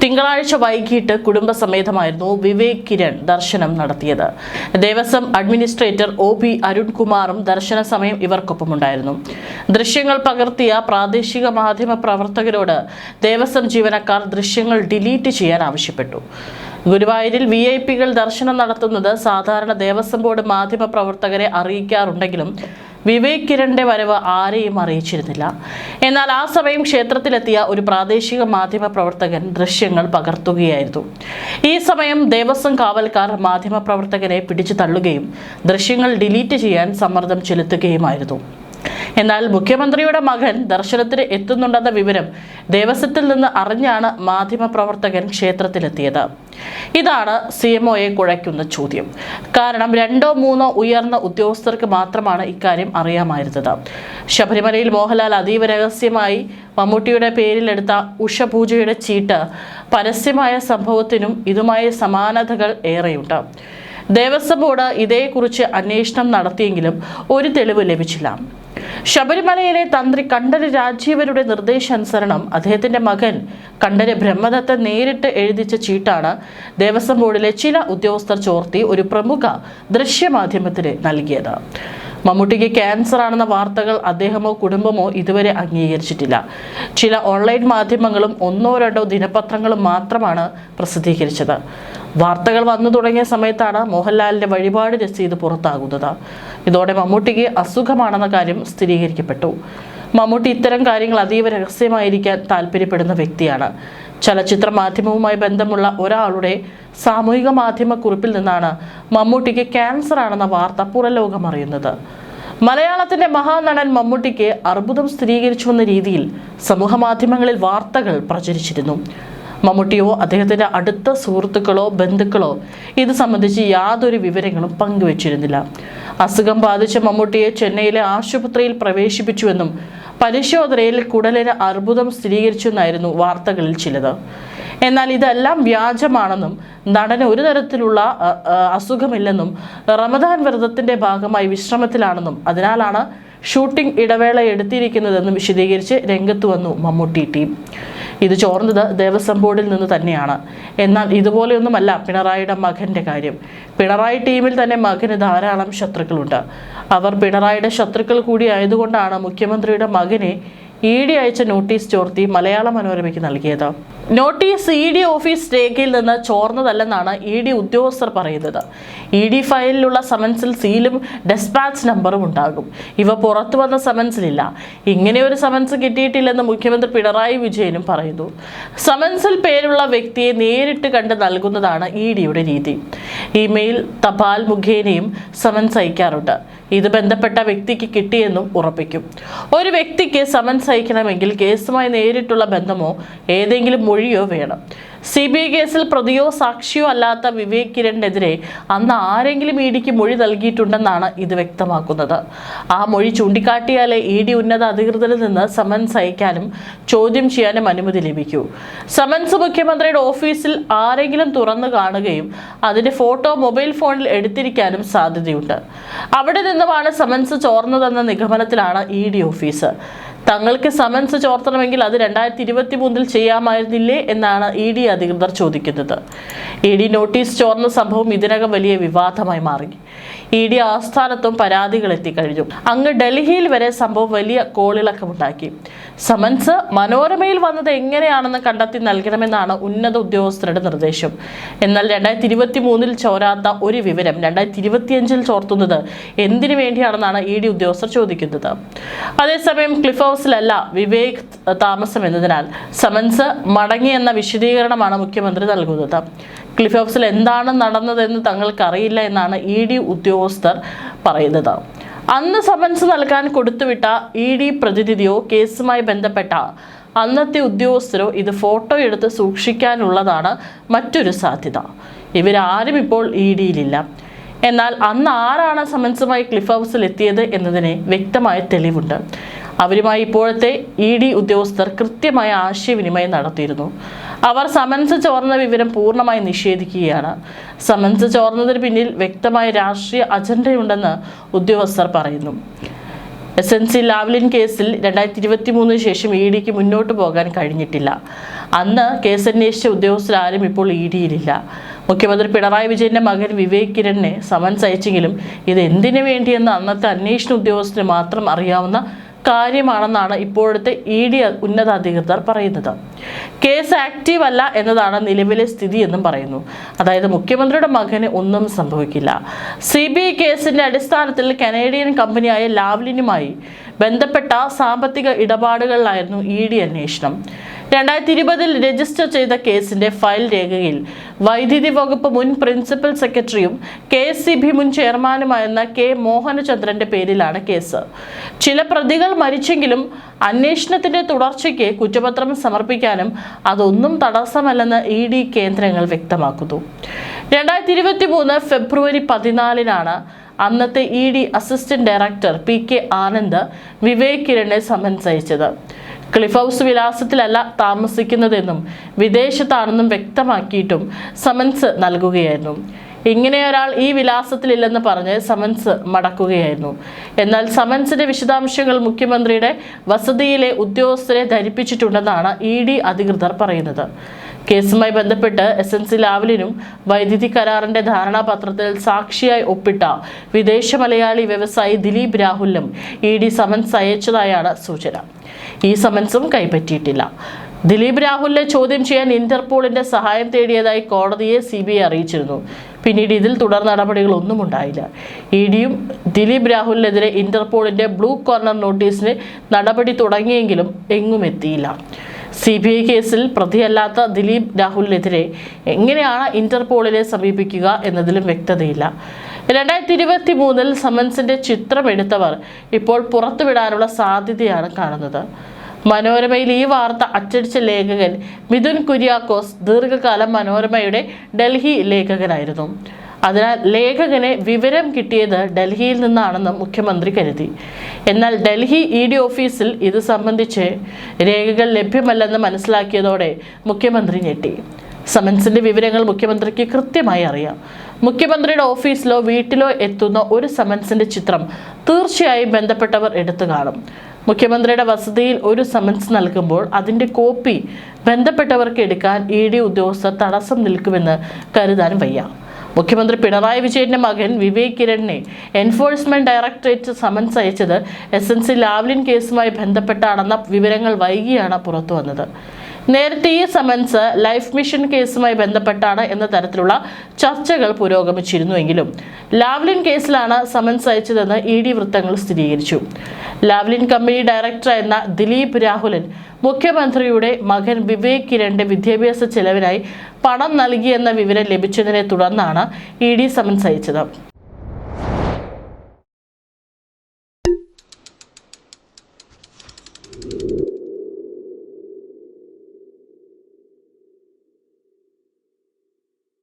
തിങ്കളാഴ്ച വൈകിട്ട് കുടുംബസമേതമായിരുന്നു വിവേക് കിരൺ ദർശനം നടത്തിയത്. ദേവസ്വം അഡ്മിനിസ്ട്രേറ്റർ OP അരുൺകുമാറും ദർശന സമയം ഇവർക്കൊപ്പമുണ്ടായിരുന്നു. ദൃശ്യങ്ങൾ പകർത്തിയ പ്രാദേശിക മാധ്യമ പ്രവർത്തകരോട് ദേവസ്വം ജീവനക്കാർ ദൃശ്യങ്ങൾ ഡിലീറ്റ് ചെയ്യാൻ ആവശ്യപ്പെട്ടു. ഗുരുവായൂരിൽ VIP-കൾ ദർശനം നടത്തുന്നത് സാധാരണ ദേവസ്വം ബോർഡ് മാധ്യമ പ്രവർത്തകരെ അറിയിക്കാറുണ്ടെങ്കിലും വിവേക് കിരണിന്റെ വരവ് ആരെയും അറിയിച്ചിരുന്നില്ല. എന്നാൽ ആ സമയം ക്ഷേത്രത്തിലെത്തിയ ഒരു പ്രാദേശിക മാധ്യമ പ്രവർത്തകൻ ദൃശ്യങ്ങൾ പകർത്തുകയായിരുന്നു. ഈ സമയം ദേവസ്വം കാവൽക്കാർ മാധ്യമ പ്രവർത്തകനെ പിടിച്ചു തള്ളുകയും ദൃശ്യങ്ങൾ ഡിലീറ്റ് ചെയ്യാൻ സമ്മർദ്ദം ചെലുത്തുകയുമായിരുന്നു. എന്നാൽ മുഖ്യമന്ത്രിയുടെ മകൻ ദർശനത്തിന് എത്തുന്നുണ്ടെന്ന വിവരം ദേവസ്വത്തിൽ നിന്ന് അറിഞ്ഞാണ് മാധ്യമപ്രവർത്തകൻ ക്ഷേത്രത്തിലെത്തിയത്. ഇതാണ് CMOയെ കുഴയ്ക്കുന്ന ചോദ്യം. കാരണം 2-3 ഉയർന്ന ഉദ്യോഗസ്ഥർക്ക് മാത്രമാണ് ഇക്കാര്യം അറിയാമായിരുന്നത്. ശബരിമലയിൽ മോഹൻലാൽ അതീവ രഹസ്യമായി മമ്മൂട്ടിയുടെ പേരിലെടുത്ത ഉഷപൂജയുടെ ചീട്ട് പരസ്യമായ സംഭവത്തിനും ഇതുമായി സമാനതകൾ ഏറെയുണ്ട്. ദേവസ്വം ബോർഡ് ഇതേക്കുറിച്ച് അന്വേഷണം നടത്തിയെങ്കിലും ഒരു തെളിവ് ലഭിച്ചില്ല. ശബരിമലയിലെ തന്ത്രി കണ്ഠര് രാജീവരുടെ നിർദ്ദേശാനുസരണം അദ്ദേഹത്തിന്റെ മകൻ കണ്ഠര് ബ്രഹ്മദത്തൻ നേരിട്ട് എഴുതിച്ച ചീട്ടാണ് ദേവസ്വം ബോർഡിലെ ചില ഉദ്യോഗസ്ഥർ ചോർത്തി ഒരു പ്രമുഖ ദൃശ്യമാധ്യമത്തിന് നൽകിയത്. മമ്മൂട്ടിക്ക് ക്യാൻസർ ആണെന്ന വാർത്തകൾ അദ്ദേഹമോ കുടുംബമോ ഇതുവരെ അംഗീകരിച്ചിട്ടില്ല. ചില ഓൺലൈൻ മാധ്യമങ്ങളും 1-2 ദിനപത്രങ്ങളും മാത്രമാണ് പ്രസിദ്ധീകരിച്ചത്. വാർത്തകൾ വന്നു തുടങ്ങിയ സമയത്താണ് മോഹൻലാലിന്റെ വഴിപാട് രസീത് പുറത്താകുന്നത്. ഇതോടെ മമ്മൂട്ടിക്ക് അസുഖമാണെന്ന കാര്യം സ്ഥിരീകരിക്കപ്പെട്ടു. മമ്മൂട്ടി ഇത്തരം കാര്യങ്ങൾ അതീവ രഹസ്യമായിരിക്കാൻ താല്പര്യപ്പെടുന്ന വ്യക്തിയാണ്. ചലച്ചിത്ര മാധ്യമവുമായി ബന്ധമുള്ള ഒരാളുടെ സാമൂഹിക മാധ്യമ കുറിപ്പിൽ നിന്നാണ് മമ്മൂട്ടിക്ക് ക്യാൻസർ ആണെന്ന വാർത്ത പുറംലോകം അറിയുന്നത്. മലയാളത്തിന്റെ മഹാനടൻ മമ്മൂട്ടിക്ക് അർബുദം സ്ഥിരീകരിച്ചുവെന്ന രീതിയിൽ സമൂഹ മാധ്യമങ്ങളിൽ വാർത്തകൾ പ്രചരിച്ചിരുന്നു. മമ്മൂട്ടിയോ അദ്ദേഹത്തിന്റെ അടുത്ത സുഹൃത്തുക്കളോ ബന്ധുക്കളോ ഇത് സംബന്ധിച്ച് യാതൊരു വിവരങ്ങളും പങ്കുവച്ചിരുന്നില്ല. അസുഖം ബാധിച്ച മമ്മൂട്ടിയെ ചെന്നൈയിലെ ആശുപത്രിയിൽ പ്രവേശിപ്പിച്ചുവെന്നും പരിശോധനയിൽ കുടലിന് അർബുദം സ്ഥിരീകരിച്ചെന്നായിരുന്നു വാർത്തകളിൽ ചിലത്. എന്നാൽ ഇതെല്ലാം വ്യാജമാണെന്നും നടന് ഒരു തരത്തിലുള്ള അസുഖമില്ലെന്നും റമദാൻ വ്രതത്തിന്റെ ഭാഗമായി വിശ്രമത്തിലാണെന്നും അതിനാലാണ് ഷൂട്ടിംഗ് ഇടവേള എടുത്തിരിക്കുന്നതെന്നും വിശദീകരിച്ച് രംഗത്ത് വന്നു മമ്മൂട്ടി ടീം. ഇത് ചോർന്നത് ദേവസ്വം ബോർഡിൽ നിന്ന് തന്നെയാണ്. എന്നാൽ ഇതുപോലെയൊന്നുമല്ല പിണറായിയുടെ മകന്റെ കാര്യം. പിണറായി ടീമിൽ തന്നെ മകന് ധാരാളം ശത്രുക്കളുണ്ട്. അവർ പിണറായിയുടെ ശത്രുക്കൾ കൂടി ആയതുകൊണ്ടാണ് മുഖ്യമന്ത്രിയുടെ മകനെ ED അയച്ച നോട്ടീസ് ചോർത്തി മലയാള മനോരമയ്ക്ക് നൽകിയത്. നോട്ടീസ് ED ഓഫീസ് രേഖയിൽ നിന്ന് ചോർന്നതല്ലെന്നാണ് ED ഉദ്യോഗസ്ഥർ പറയുന്നത്. ED ഫയലിലുള്ള സമൻസിൽ സീലും ഡെസ്പാച്ച് നമ്പറും ഉണ്ടാകും. ഇവ പുറത്തു വന്ന സമൻസിലില്ല. ഇങ്ങനെ ഒരു സമൻസ് കിട്ടിയിട്ടില്ലെന്ന് മുഖ്യമന്ത്രി പിണറായി വിജയനും പറയുന്നു. സമൻസിൽ പേരുള്ള വ്യക്തിയെ നേരിട്ട് കണ്ട് നൽകുന്നതാണ് EDയുടെ രീതി. ഇമെയിൽ, തപാൽ മുഖേനയും സമൻസ് അയക്കാറുണ്ട്. ഇത് ബന്ധപ്പെട്ട വ്യക്തിക്ക് കിട്ടിയെന്നും ഉറപ്പിക്കും. ഒരു വ്യക്തിക്ക് സമൻസ് അയക്കണമെങ്കിൽ കേസുമായി നേരിട്ടുള്ള ബന്ധമോ ഏതെങ്കിലും മൊഴിയോ വേണം. CBI കേസിൽ പ്രതിയോ സാക്ഷിയോ അല്ലാത്ത വിവേക് കിരണിനെതിരെ അന്ന് ആരെങ്കിലും EDക്ക് മൊഴി നൽകിയിട്ടുണ്ടെന്നാണ് ഇത് വ്യക്തമാക്കുന്നത്. ആ മൊഴി ചൂണ്ടിക്കാട്ടിയാലേ ED ഉന്നത അധികൃതരിൽ നിന്ന് സമൻസ് അയക്കാനും ചോദ്യം ചെയ്യാനും അനുമതി ലഭിക്കൂ. സമൻസ് മുഖ്യമന്ത്രിയുടെ ഓഫീസിൽ ആരെങ്കിലും തുറന്നു കാണുകയും അതിന്റെ ഫോട്ടോ മൊബൈൽ ഫോണിൽ എടുത്തിരിക്കാനും സാധ്യതയുണ്ട്. അവിടെ നിന്നുമാണ് സമൻസ് ചോർന്നതെന്ന നിഗമനത്തിലാണ് ED ഓഫീസ്. തങ്ങൾക്ക് സമൻസ് ചോർത്തണമെങ്കിൽ അത് 2023 ചെയ്യാമായിരുന്നില്ലേ എന്നാണ് ED അധികൃതർ ചോദിക്കുന്നത്. ED നോട്ടീസ് ചോർന്ന സംഭവം ഇതിനകം വലിയ വിവാദമായി മാറി. ED ആസ്ഥാനത്തും പരാതികൾ എത്തിക്കഴിഞ്ഞു. അങ്ങ് ഡൽഹിയിൽ വരെ സംഭവം വലിയ കോളിളക്കമുണ്ടാക്കി. സമൻസ് മനോരമയിൽ വന്നത് എങ്ങനെയാണെന്ന് കണ്ടെത്തി നൽകണമെന്നാണ് ഉന്നത ഉദ്യോഗസ്ഥരുടെ നിർദ്ദേശം. എന്നാൽ 2023 ചോരാത്ത ഒരു വിവരം 2025 ചോർത്തുന്നത് എന്തിനു വേണ്ടിയാണെന്നാണ് ED ഉദ്യോഗസ്ഥർ ചോദിക്കുന്നത്. അതേസമയം ക്ലിഫ് ഹൗസിലല്ല വിവേക് താമസം എന്നതിനാൽ സമൻസ് മടങ്ങിയെന്ന വിശദീകരണമാണ് മുഖ്യമന്ത്രി നൽകുന്നത്. ക്ലിഫ് ഹൗസിൽ എന്താണ് നടന്നതെന്ന് തങ്ങൾക്കറിയില്ല എന്നാണ് ED ഉദ്യോഗസ്ഥർ പറയുന്നത്. അന്ന് സമൻസ് നൽകാൻ കൊടുത്തുവിട്ട ED പ്രതിനിധിയോ കേസുമായി ബന്ധപ്പെട്ട അന്നത്തെ ഉദ്യോഗസ്ഥരോ ഇത് ഫോട്ടോ എടുത്ത് സൂക്ഷിക്കാനുള്ളതാണ് മറ്റൊരു സാധ്യത. ഇവരാരും ഇപ്പോൾ EDയിലില്ല. എന്നാൽ അന്ന് ആരാണ് സമൻസുമായി ക്ലിഫ് ഹൗസിൽ എത്തിയത് എന്നതിന് വ്യക്തമായ തെളിവുണ്ട്. അവരുമായി ഇപ്പോഴത്തെ ED ഉദ്യോഗസ്ഥർ കൃത്യമായ ആശയവിനിമയം നടത്തിയിരുന്നു. അവർ സമൻസ് ചോർന്ന വിവരം പൂർണ്ണമായി നിഷേധിക്കുകയാണ്. സമൻസ് ചോർന്നതിന് പിന്നിൽ വ്യക്തമായ രാഷ്ട്രീയ അജണ്ടയുണ്ടെന്ന് ഉദ്യോഗസ്ഥർ പറയുന്നു. SNC ലാവ്ലിൻ കേസിൽ 2023 ശേഷം EDക്ക് മുന്നോട്ട് പോകാൻ കഴിഞ്ഞിട്ടില്ല. അന്ന് കേസ് അന്വേഷിച്ച ഉദ്യോഗസ്ഥരാരും ഇപ്പോൾ EDയിലില്ല. മുഖ്യമന്ത്രി പിണറായി വിജയന്റെ മകൻ വിവേക് കിരണിനെ സമൻസ് അയച്ചെങ്കിലും ഇത് എന്തിനു വേണ്ടിയെന്ന് അന്നത്തെ അന്വേഷണ ഉദ്യോഗസ്ഥന് മാത്രം അറിയാവുന്ന കാര്യമാണെന്നാണ് ഇപ്പോഴത്തെ ED ഉന്നതാധികൃതർ പറയുന്നത്. കേസ് ആക്റ്റീവ് അല്ല എന്നതാണ് നിലവിലെ സ്ഥിതി എന്നും പറയുന്നു. അതായത് മുഖ്യമന്ത്രിയുടെ മകന് ഒന്നും സംഭവിക്കില്ല. CBI കേസിന്റെ അടിസ്ഥാനത്തിൽ കനേഡിയൻ കമ്പനിയായ ലാവ്ലിനുമായി ബന്ധപ്പെട്ട സാമ്പത്തിക ഇടപാടുകളിലായിരുന്നു ED അന്വേഷണം. 2020 രജിസ്റ്റർ ചെയ്ത കേസിന്റെ ഫയൽ രേഖയിൽ വൈദ്യുതി വകുപ്പ് മുൻ പ്രിൻസിപ്പൽ സെക്രട്ടറിയും KSCB മുൻ ചെയർമാനുമായിരുന്ന K. മോഹനചന്ദ്രന്റെ പേരിലാണ് കേസ്. ചില പ്രതികൾ മരിച്ചെങ്കിലും അന്വേഷണത്തിന്റെ തുടർച്ചയ്ക്ക് കുറ്റപത്രം സമർപ്പിക്കാനും അതൊന്നും തടസ്സമല്ലെന്ന് ED കേന്ദ്രങ്ങൾ വ്യക്തമാക്കുന്നു. 2023 ഫെബ്രുവരി 14 അന്നത്തെ ED assistant director PK Anand Vivek കിരണിനെ സമൻസ് അയച്ചത്. ക്ലിഫ് ഹൗസ് വിലാസത്തിലല്ല താമസിക്കുന്നതെന്നും വിദേശത്താണെന്നും വ്യക്തമാക്കിയിട്ടും സമൻസ് നൽകുകയായിരുന്നു. ഇങ്ങനെ ഒരാൾ ഈ വിലാസത്തിലില്ലെന്ന് പറഞ്ഞ് സമൻസ് മടക്കുകയായിരുന്നു. എന്നാൽ സമൻസിന്റെ വിശദാംശങ്ങൾ മുഖ്യമന്ത്രിയുടെ വസതിയിലെ ഉദ്യോഗസ്ഥരെ ധരിപ്പിച്ചിട്ടുണ്ടെന്നാണ് ED അധികൃതർ പറയുന്നത്. കേസുമായി ബന്ധപ്പെട്ട് SNC ലാവ്ലിനും വൈദ്യുതി കരാറിന്റെ ധാരണാപത്രത്തിൽ സാക്ഷിയായി ഒപ്പിട്ട വിദേശ മലയാളി വ്യവസായി ദിലീപ് രാഹുലിനും ED സമൻസ് അയച്ചതായാണ് സൂചന. ഈ സമൻസും കൈപ്പറ്റിയിട്ടില്ല. ദിലീപ് രാഹുലിനെ ചോദ്യം ചെയ്യാൻ ഇന്റർപോളിന്റെ സഹായം തേടിയതായി കോടതിയെ CBI അറിയിച്ചിരുന്നു. പിന്നീട് ഇതിൽ തുടർ നടപടികളൊന്നും ഉണ്ടായില്ല. EDയും ദിലീപ് രാഹുലിനെതിരെ ഇന്റർപോളിന്റെ ബ്ലൂ കോർണർ നോട്ടീസിന് നടപടി തുടങ്ങിയെങ്കിലും എങ്ങും എത്തിയില്ല. CBI കേസിൽ പ്രതിയല്ലാത്ത ദിലീപ് രാഹുലിനെതിരെ എങ്ങനെയാണ് ഇന്റർപോളിനെ സമീപിക്കുക എന്നതിലും വ്യക്തതയില്ല. 2023 സമൻസിന്റെ ചിത്രം എടുത്തവർ ഇപ്പോൾ പുറത്തുവിടാനുള്ള സാധ്യതയാണ് കാണുന്നത്. മനോരമയിൽ ഈ വാർത്ത അച്ചടിച്ച ലേഖകൻ മിഥുൻ കുര്യാക്കോസ് ദീർഘകാലം മനോരമയുടെ ഡൽഹി ലേഖകനായിരുന്നു. അതിനാൽ ലേഖകന് വിവരം കിട്ടിയത് ഡൽഹിയിൽ നിന്നാണെന്ന് മുഖ്യമന്ത്രി കരുതി. എന്നാൽ ഡൽഹി ED ഓഫീസിൽ ഇത് സംബന്ധിച്ച് രേഖകൾ ലഭ്യമല്ലെന്ന് മനസ്സിലാക്കിയതോടെ മുഖ്യമന്ത്രി ഞെട്ടി. സമൻസിന്റെ വിവരങ്ങൾ മുഖ്യമന്ത്രിക്ക് കൃത്യമായി അറിയാം. മുഖ്യമന്ത്രിയുടെ ഓഫീസിലോ വീട്ടിലോ എത്തുന്ന ഒരു സമൻസിന്റെ ചിത്രം തീർച്ചയായും ബന്ധപ്പെട്ടവർ എടുത്തു കാണും. മുഖ്യമന്ത്രിയുടെ വസതിയിൽ ഒരു സമൻസ് നൽകുമ്പോൾ അതിന്റെ കോപ്പി ബന്ധപ്പെട്ടവർക്ക് എടുക്കാൻ ED ഉദ്യോഗസ്ഥർ തടസ്സം നിൽക്കുമെന്ന് കരുതാൻ വയ്യ. മുഖ്യമന്ത്രി പിണറായി വിജയന്റെ മകൻ വിവേക് കിരണിനെ എൻഫോഴ്സ്മെന്റ് ഡയറക്ടറേറ്റ് സമൻസ് അയച്ചത് SNC ലാവ്ലിൻ കേസുമായി ബന്ധപ്പെട്ടാണെന്ന വിവരങ്ങൾ വൈകിയാണ് പുറത്തു വന്നത്. നേരത്തെ ഈ സമൻസ് ലൈഫ് മിഷൻ കേസുമായി ബന്ധപ്പെട്ടാണ് എന്ന തരത്തിലുള്ള ചർച്ചകൾ പുരോഗമിച്ചിരുന്നുവെങ്കിലും ലാവ്ലിൻ കേസിലാണ് സമൻസ് അയച്ചതെന്ന് ED വൃത്തങ്ങൾ സ്ഥിരീകരിച്ചു. ലാവ്ലിൻ കമ്പനി ഡയറക്ടറായിരുന്ന ദിലീപ് രാഹുലൻ മുഖ്യമന്ത്രിയുടെ മകൻ വിവേക് കിരണിന്റെ വിദ്യാഭ്യാസ ചെലവിനായി പണം നൽകിയെന്ന വിവരം ലഭിച്ചതിനെ തുടർന്നാണ് ED സമൻസ് അയച്ചത്.